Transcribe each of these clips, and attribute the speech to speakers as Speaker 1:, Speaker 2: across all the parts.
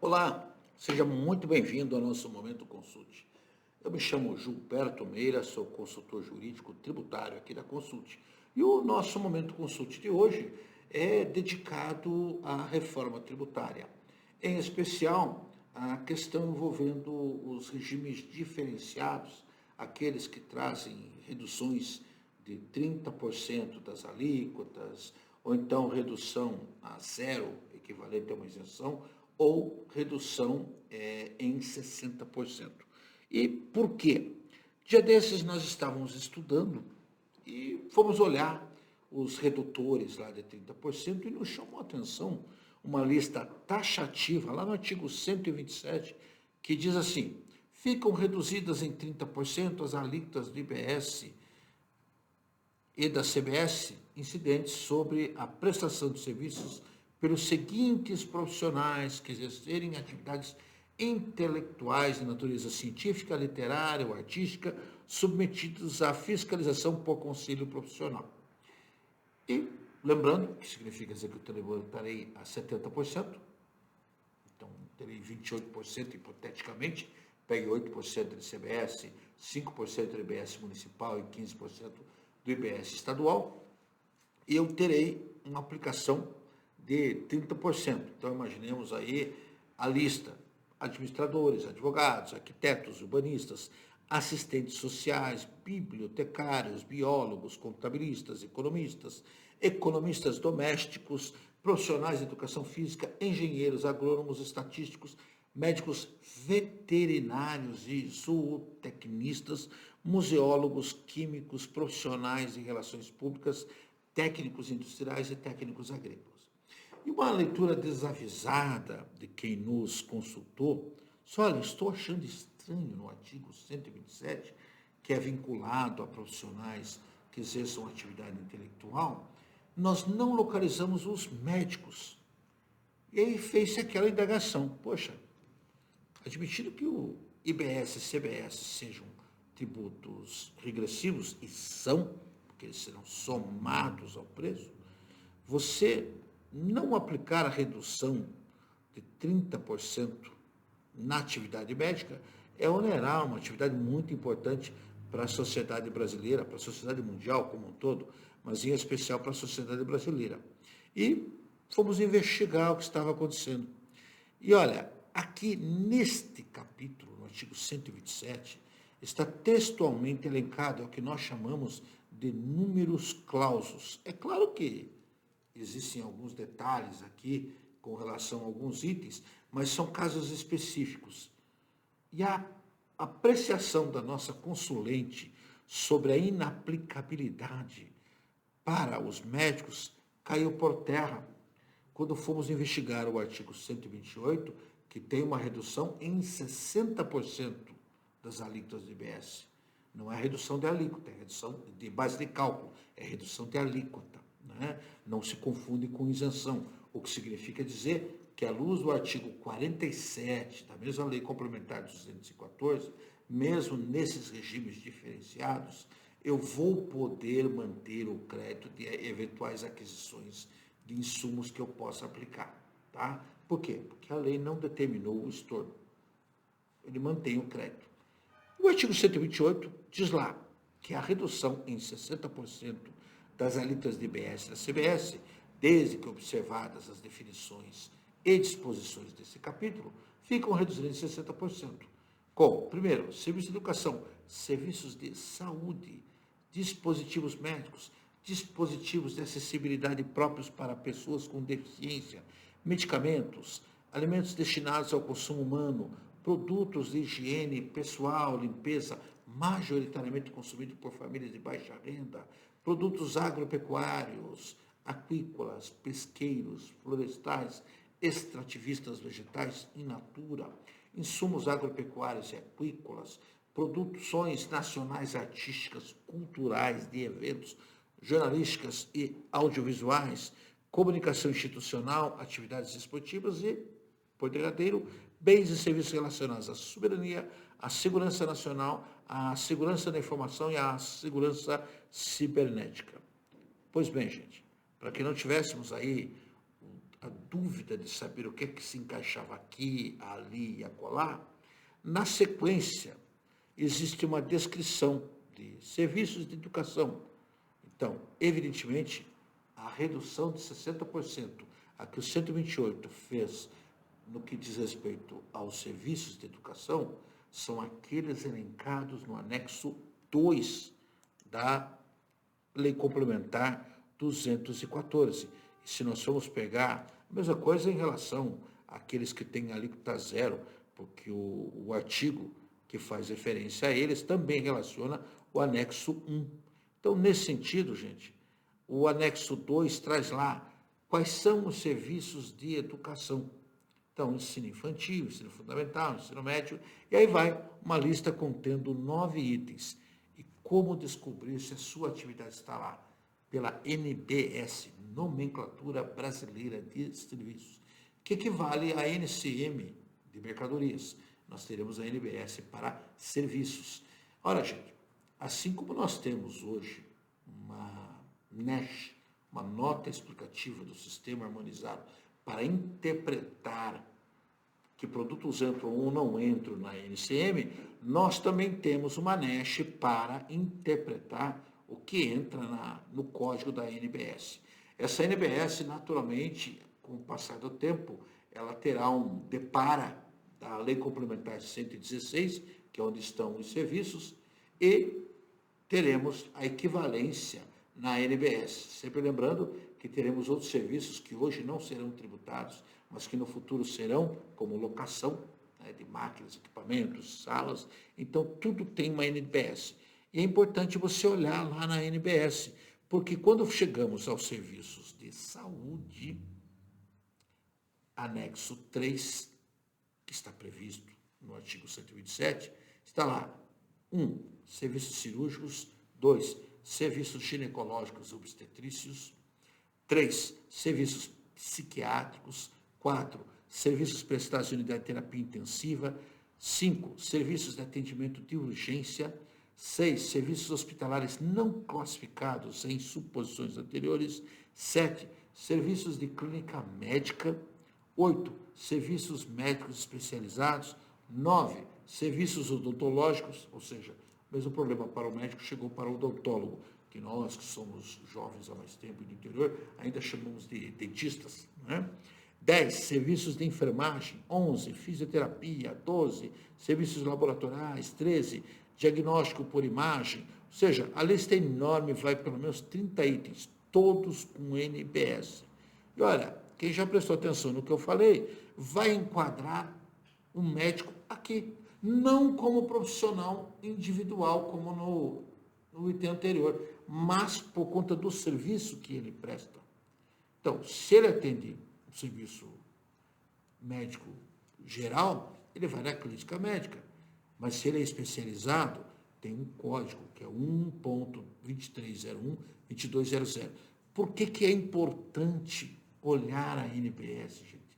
Speaker 1: Olá, seja muito bem-vindo ao nosso Momento Consulte. Eu me chamo Gilberto Meira, sou consultor jurídico tributário aqui da Consulte. E o nosso Momento Consulte de hoje é dedicado à reforma tributária, em especial a questão envolvendo os regimes diferenciados, aqueles que trazem reduções de 30% das alíquotas, ou então redução a zero, equivalente a uma isenção, ou redução em 60%. E por quê? Dia desses nós estávamos estudando e fomos olhar os redutores lá de 30% e nos chamou a atenção uma lista taxativa, lá no artigo 127, que diz assim: ficam reduzidas em 30% as alíquotas do IBS e da CBS incidentes sobre a prestação de serviços pelos seguintes profissionais que exercerem atividades intelectuais de natureza científica, literária ou artística, submetidos à fiscalização por conselho profissional. E, lembrando, que significa dizer que eu tributarei a 70%, então terei 28% hipoteticamente, pegue 8% de CBS, 5% do IBS municipal e 15% do IBS estadual, e eu terei uma aplicação de 30%. Então, imaginemos aí a lista: administradores, advogados, arquitetos, urbanistas, assistentes sociais, bibliotecários, biólogos, contabilistas, economistas domésticos, profissionais de educação física, engenheiros, agrônomos, estatísticos, médicos veterinários e zootecnistas, museólogos, químicos, profissionais de relações públicas, técnicos industriais e técnicos agrícolas. E uma leitura desavisada de quem nos consultou, olha, estou achando estranho no artigo 127, que é vinculado a profissionais que exerçam atividade intelectual, nós não localizamos os médicos. E aí fez-se aquela indagação: poxa, admitindo que o IBS e CBS sejam tributos regressivos, e são, porque eles serão somados ao preço, você não aplicar a redução de 30% na atividade médica é onerar uma atividade muito importante para a sociedade brasileira, para a sociedade mundial como um todo, mas em especial para a sociedade brasileira. E fomos investigar o que estava acontecendo. E olha, aqui neste capítulo, no artigo 127, está textualmente elencado o que nós chamamos de números clausos. É claro que existem alguns detalhes aqui com relação a alguns itens, mas são casos específicos. E a apreciação da nossa consulente sobre a inaplicabilidade para os médicos caiu por terra quando fomos investigar o artigo 128, que tem uma redução em 60% das alíquotas do IBS. Não é redução de alíquota, é redução de base de cálculo, é redução de alíquota. Né? Não se confunde com isenção, o que significa dizer que, à luz do artigo 47 da mesma Lei Complementar 214, mesmo nesses regimes diferenciados, eu vou poder manter o crédito de eventuais aquisições de insumos que eu possa aplicar. Tá? Por quê? Porque a lei não determinou o estorno. Ele mantém o crédito. O artigo 128 diz lá que a redução em 60% das alíquotas de IBS e da CBS, desde que observadas as definições e disposições desse capítulo, ficam reduzidas em 60%. Como, primeiro, serviços de educação, serviços de saúde, dispositivos médicos, dispositivos de acessibilidade próprios para pessoas com deficiência, medicamentos, alimentos destinados ao consumo humano, produtos de higiene pessoal, limpeza, majoritariamente consumidos por famílias de baixa renda, produtos agropecuários, aquícolas, pesqueiros, florestais, extrativistas vegetais in natura, insumos agropecuários e aquícolas, produções nacionais artísticas, culturais, de eventos, jornalísticas e audiovisuais, comunicação institucional, atividades esportivas e, por derradeiro, bens e serviços relacionados à soberania, à segurança nacional, à segurança da informação e à segurança cibernética. Pois bem, gente, para que não tivéssemos aí dúvida de saber o que é que se encaixava aqui, ali e acolá, na sequência existe uma descrição de serviços de educação. Então, evidentemente, a redução de 60% a que o 128 fez no que diz respeito aos serviços de educação são aqueles elencados no anexo 2 da Lei Complementar 214. E se nós formos pegar, a mesma coisa em relação àqueles que têm alíquota zero, porque o artigo que faz referência a eles também relaciona o anexo 1. Então, nesse sentido, gente, o anexo 2 traz lá quais são os serviços de educação. Então, ensino infantil, ensino fundamental, ensino médio, e aí vai uma lista contendo 9 itens. E como descobrir se a sua atividade está lá? Pela NBS, Nomenclatura Brasileira de Serviços, que equivale à NCM de mercadorias. Nós teremos a NBS para serviços. Ora, gente, assim como nós temos hoje uma NESH, uma nota explicativa do Sistema Harmonizado para interpretar que produtos entram ou não entram na NCM, nós também temos uma NESH para interpretar o que entra no código da NBS. Essa NBS, naturalmente, com o passar do tempo, ela terá um depara da Lei Complementar 116, que é onde estão os serviços, e teremos a equivalência na NBS. Sempre lembrando que teremos outros serviços que hoje não serão tributados, mas que no futuro serão, como locação, né, de máquinas, equipamentos, salas. Então, tudo tem uma NBS. E é importante você olhar lá na NBS, porque quando chegamos aos serviços de saúde, anexo 3, que está previsto no artigo 127, está lá 1. Serviços cirúrgicos. 2. Serviços ginecológicos obstetrícios. 3. Serviços psiquiátricos. 4. Serviços prestados em unidade de terapia intensiva. 5. Serviços de atendimento de urgência. 6. Serviços hospitalares não classificados em suposições anteriores. 7. Serviços de clínica médica. 8. Serviços médicos especializados. 9. Serviços odontológicos, ou seja, o mesmo problema para o médico chegou para o odontólogo, que nós que somos jovens há mais tempo e do interior, ainda chamamos de dentistas, né? 10. Serviços de enfermagem. 11. Fisioterapia. 12. Serviços laboratoriais. 13. Diagnóstico por imagem. Ou seja, a lista é enorme, vai pelo menos 30 itens, todos com NBS. E olha, quem já prestou atenção no que eu falei, vai enquadrar um médico aqui, não como profissional individual, como no item anterior, mas por conta do serviço que ele presta. Então, se ele atende um serviço médico geral, ele vai na clínica médica. Mas se ele é especializado, tem um código, que é 1.2301-2200. Por que é importante olhar a NBS, gente?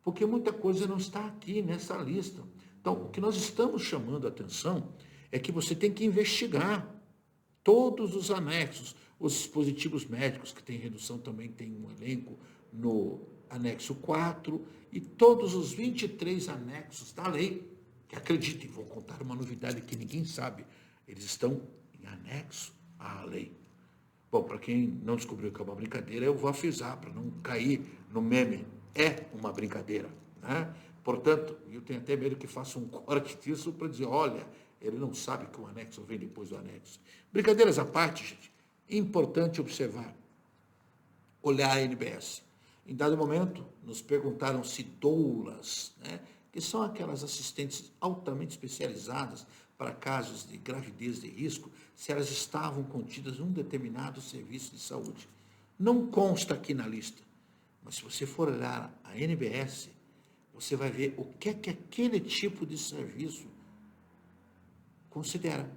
Speaker 1: Porque muita coisa não está aqui nessa lista. Então, o que nós estamos chamando a atenção é que você tem que investigar todos os anexos, os dispositivos médicos, que tem redução, também tem um elenco no anexo 4, e todos os 23 anexos da lei, que acreditem, vou contar uma novidade que ninguém sabe, eles estão em anexo à lei. Bom, para quem não descobriu que é uma brincadeira, eu vou avisar, para não cair no meme. É uma brincadeira, né? Portanto, eu tenho até medo que faça um corte disso para dizer, olha, ele não sabe que o anexo vem depois do anexo. Brincadeiras à parte, gente, importante observar, olhar a NBS. Em dado momento, nos perguntaram se doulas, né, que são aquelas assistentes altamente especializadas para casos de gravidez de risco, se elas estavam contidas em um determinado serviço de saúde. Não consta aqui na lista, mas se você for olhar a NBS, você vai ver o que é que aquele tipo de serviço considera.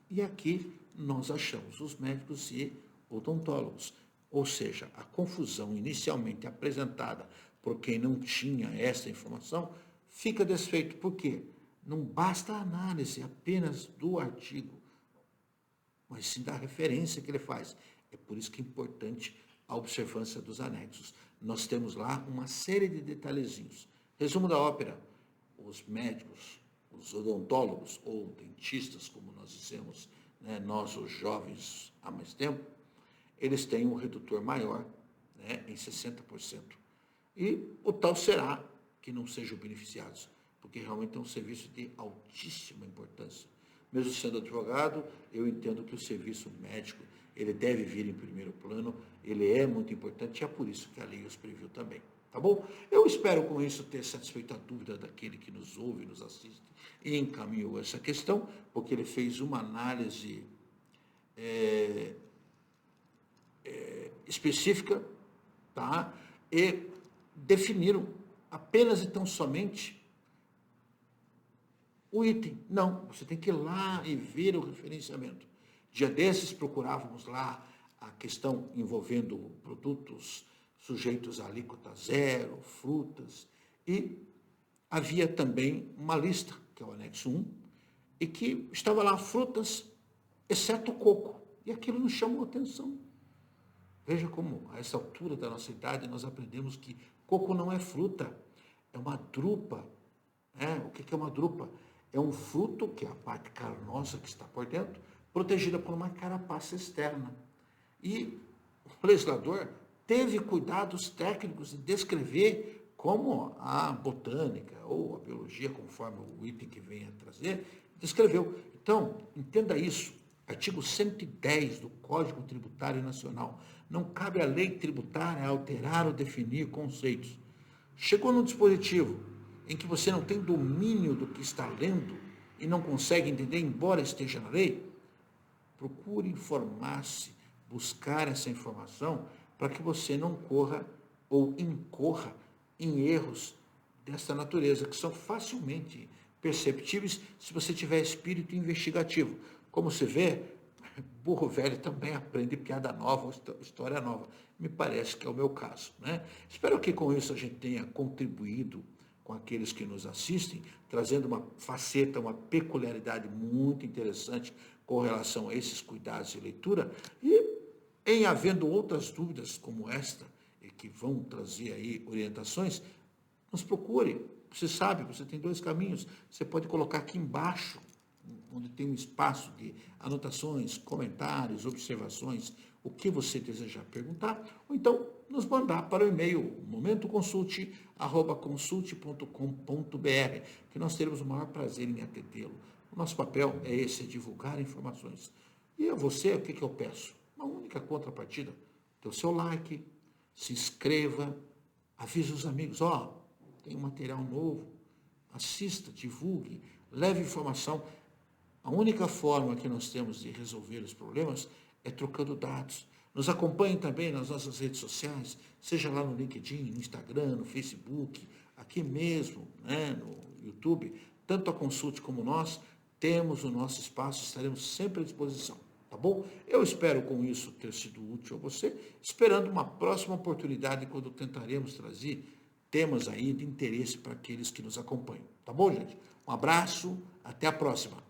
Speaker 1: E aqui nós achamos os médicos e odontólogos. Ou seja, a confusão inicialmente apresentada por quem não tinha essa informação fica desfeito. Por quê? Não basta a análise apenas do artigo, mas sim da referência que ele faz. É por isso que é importante a observância dos anexos. Nós temos lá uma série de detalhezinhos. Resumo da ópera: os médicos, os odontólogos ou dentistas, como nós dizemos, né, nós os jovens há mais tempo, eles têm um redutor maior, né, em 60%. E o tal será que não sejam beneficiados, porque realmente é um serviço de altíssima importância. Mesmo sendo advogado, eu entendo que o serviço médico, ele deve vir em primeiro plano, ele é muito importante e é por isso que a lei os previu também. Tá bom? Eu espero com isso ter satisfeito a dúvida daquele que nos ouve, nos assiste e encaminhou essa questão, porque ele fez uma análise específica, tá? E definiram apenas e tão somente o item. Não, você tem que ir lá e ver o referenciamento. Dia desses procurávamos lá a questão envolvendo produtos sujeitos a alíquota zero, frutas, e havia também uma lista, que é o anexo 1, e que estava lá frutas, exceto coco, e aquilo nos chamou a atenção. Veja como, a essa altura da nossa idade, nós aprendemos que coco não é fruta, é uma drupa. O que é uma drupa? É um fruto, que é a parte carnosa que está por dentro, protegida por uma carapaça externa. E o legislador teve cuidados técnicos de descrever como a botânica ou a biologia, conforme o item que vem a trazer, descreveu. Então, entenda isso. Artigo 110 do Código Tributário Nacional. Não cabe à lei tributária alterar ou definir conceitos. Chegou num dispositivo em que você não tem domínio do que está lendo e não consegue entender, embora esteja na lei, procure informar-se, buscar essa informação para que você não corra ou incorra em erros dessa natureza, que são facilmente perceptíveis se você tiver espírito investigativo. Como se vê, burro velho também aprende piada nova ou história nova. Me parece que é o meu caso, né? Espero que com isso a gente tenha contribuído com aqueles que nos assistem, trazendo uma faceta, uma peculiaridade muito interessante com relação a esses cuidados de leitura. E em havendo outras dúvidas como esta, e que vão trazer aí orientações, nos procure. Você sabe, você tem dois caminhos. Você pode colocar aqui embaixo, onde tem um espaço de anotações, comentários, observações, o que você desejar perguntar, ou então nos mandar para o e-mail momentoconsulte@consulte.com.br, que nós teremos o maior prazer em atendê-lo. O nosso papel é esse, é divulgar informações. E a você, o que eu peço? Uma única contrapartida: dê o seu like, se inscreva, avise os amigos, tem um material novo, assista, divulgue, leve informação. A única forma que nós temos de resolver os problemas é trocando dados. Nos acompanhe também nas nossas redes sociais, seja lá no LinkedIn, no Instagram, no Facebook, aqui mesmo, né, no YouTube. Tanto a Consulte como nós temos o nosso espaço, estaremos sempre à disposição, tá bom? Eu espero com isso ter sido útil a você, esperando uma próxima oportunidade quando tentaremos trazer temas aí de interesse para aqueles que nos acompanham, tá bom, gente? Um abraço, até a próxima.